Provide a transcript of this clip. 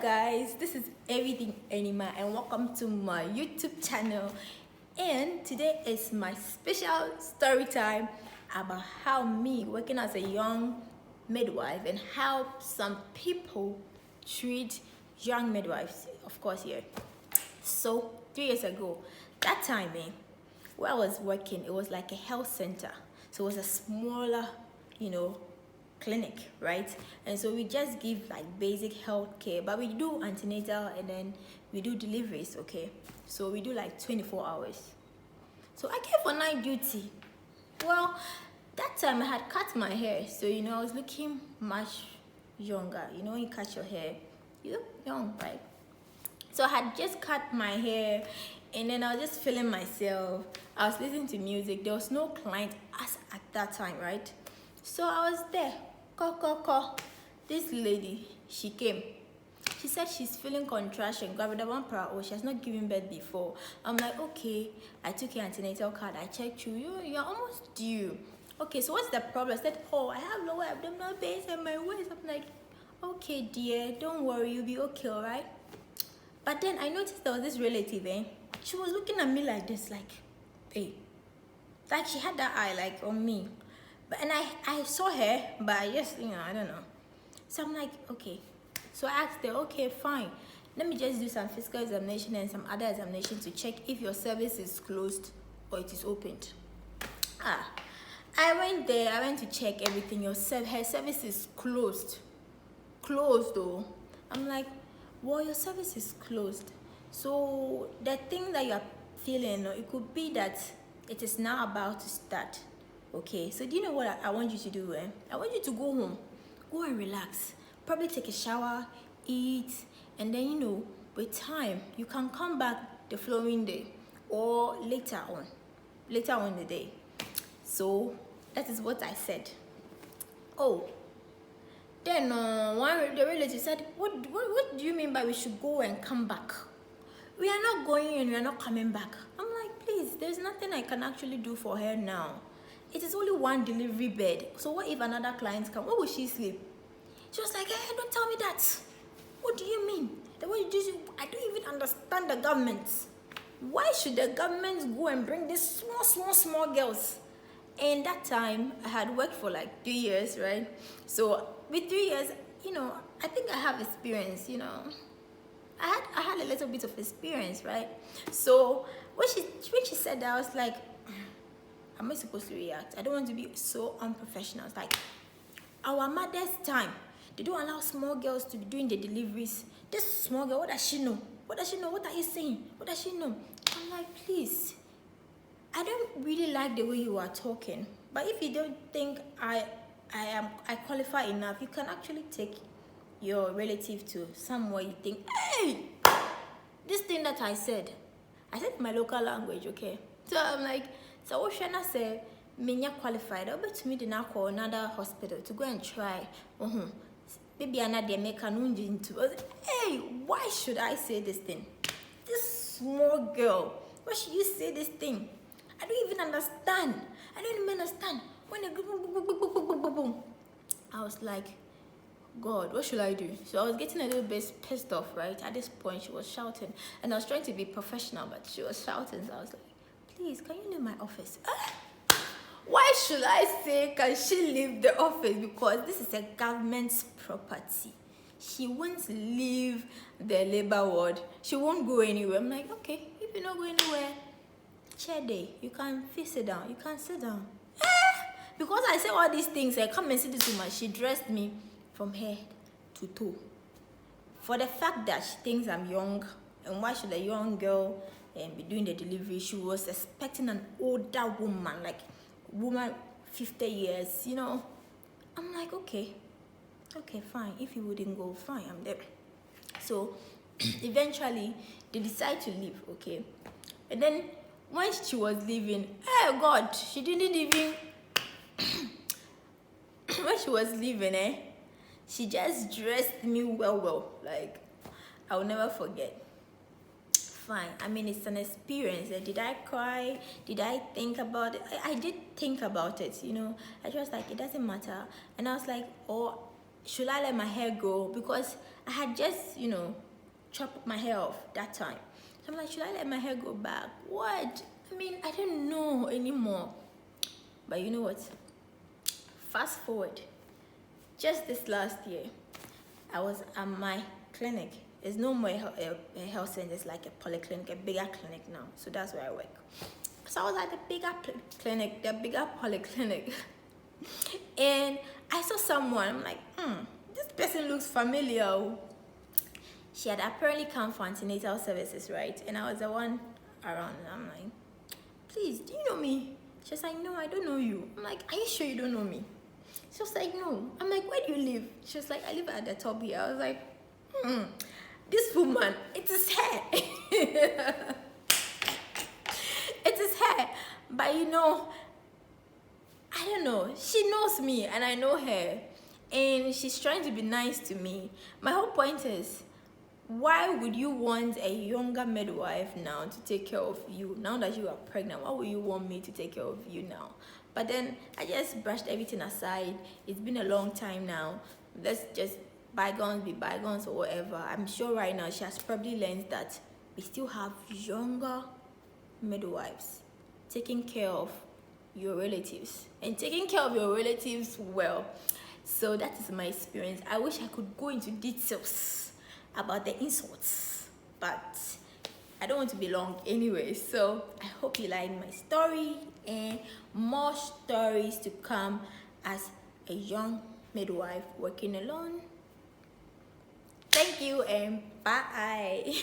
guys, this is Everything Anima and welcome to my YouTube channel. And today is my special story time about how me working as a young midwife and how some people treat young midwives, of course here. So 3 years ago, that time where I was working, it was like a health center. So it was a smaller, clinic, right? And so we just give like basic health care, but we do antenatal and then we do deliveries, okay? So we do like 24 hours. So I came for night duty. Well, that time I had cut my hair, so I was looking much younger. When you cut your hair, you look young, right? So I had just cut my hair and then I was just feeling myself. I was listening to music. There was no client as at that time, right? So I was there. Call. This lady, she came. She said she's feeling contraction, gravid 1 per hour. She has not given birth before. I'm like, okay. I took your antenatal card. I checked you. You're almost due. Okay, so what's the problem? I said, I have lower abdominal pain and my waist. I'm like, okay, dear, don't worry. You'll be okay, all right? But then I noticed there was this relative, She was looking at me like this, like, hey. Like she had that eye, like, on me. And I saw her, but I just, I don't know. So I'm like, okay. So I asked her, okay, fine. Let me just do some physical examination and some other examination to check if your service is closed or it is opened. I went there, I went to check everything. Her service is closed. Closed though. I'm like, well, your service is closed. So the thing that you're feeling, it could be that it is now about to start. Okay, so do you know what I want you to do? I want you to go home, go and relax, probably take a shower, eat, and then with time you can come back the following day or later on in the day. So that is what I said. Then the relative said, what do you mean by we should go and come back? We are not going and we are not coming back. I'm like, please, there's nothing I can actually do for her now. It is only one delivery bed. So what if another client comes? Where will she sleep? She was like, hey, don't tell me that. What do you mean? The way you do, I don't even understand the government. Why should the government go and bring these small girls? And that time, I had worked for like 3 years, right? So with 3 years, I think I have experience, I had a little bit of experience, right? So when she said that, I was like, am I supposed to react? I don't want to be so unprofessional. It's like, our mother's time, they don't allow small girls to be doing the deliveries. This small girl, what does she know? What does she know? What are you saying? What does she know? I'm like, please, I don't really like the way you are talking. But if you don't think I qualify enough, you can actually take your relative to somewhere you think, hey, this thing that I said my local language, okay? So I'm like, so what should I say? Me qualified. I'll bet me then call another hospital to go and try. Maybe another make an into. Hey, why should I say this thing? This small girl, why should you say this thing? I don't even understand. When it boom. I was like, God, what should I do? So I was getting a little bit pissed off, right? At this point, she was shouting. And I was trying to be professional, but she was shouting. So I was like, please, can you leave my office? Why should I say, can she leave the office? Because this is a government's property. She won't leave the labor ward. She won't go anywhere. I'm like, okay, if you not go anywhere, chair day. You can sit down. You can sit down. Because I say all these things, I come and see this woman. She dressed me from head to toe. For the fact that she thinks I'm young, and why should a young girl be doing the delivery? She was expecting an older woman, like woman 50 years, I'm like, okay, fine. If you wouldn't go, fine, I'm there. So eventually they decide to leave, okay? And then when she was leaving, oh God, she didn't even when she was leaving, she just dressed me well. Like, I will never forget. Fine. I mean, it's an experience. Did I cry? Did I think about it? I did think about it, I just like, it doesn't matter. And I was like, should I let my hair go? Because I had just, chopped my hair off that time. So I'm like, should I let my hair go back? What? I mean, I don't know anymore. But you know what? Fast forward, just this last year, I was at my clinic. There's no more a health center. It's like a polyclinic, a bigger clinic now. So that's where I work. So I was at the bigger clinic, the bigger polyclinic. And I saw someone. I'm like, this person looks familiar. She had apparently come for antenatal services, right? And I was the one around. And I'm like, please, do you know me? She's like, no, I don't know you. I'm like, are you sure you don't know me? She was like, no. I'm like, where do you live? She was like, I live at the top here. I was like, this woman, it is her. It is her. But I don't know. She knows me and I know her. And she's trying to be nice to me. My whole point is, why would you want a younger midwife now to take care of you? Now that you are pregnant, why would you want me to take care of you now? But then I just brushed everything aside. It's been a long time now. Let's just bygones be bygones or whatever. I'm sure right now she has probably learned that we still have younger midwives taking care of your relatives and taking care of your relatives well. So that is my experience. I wish I could go into details about the insults, but I don't want to be long anyway. So I hope you like my story and more stories to come as a young midwife working alone. Thank you and bye.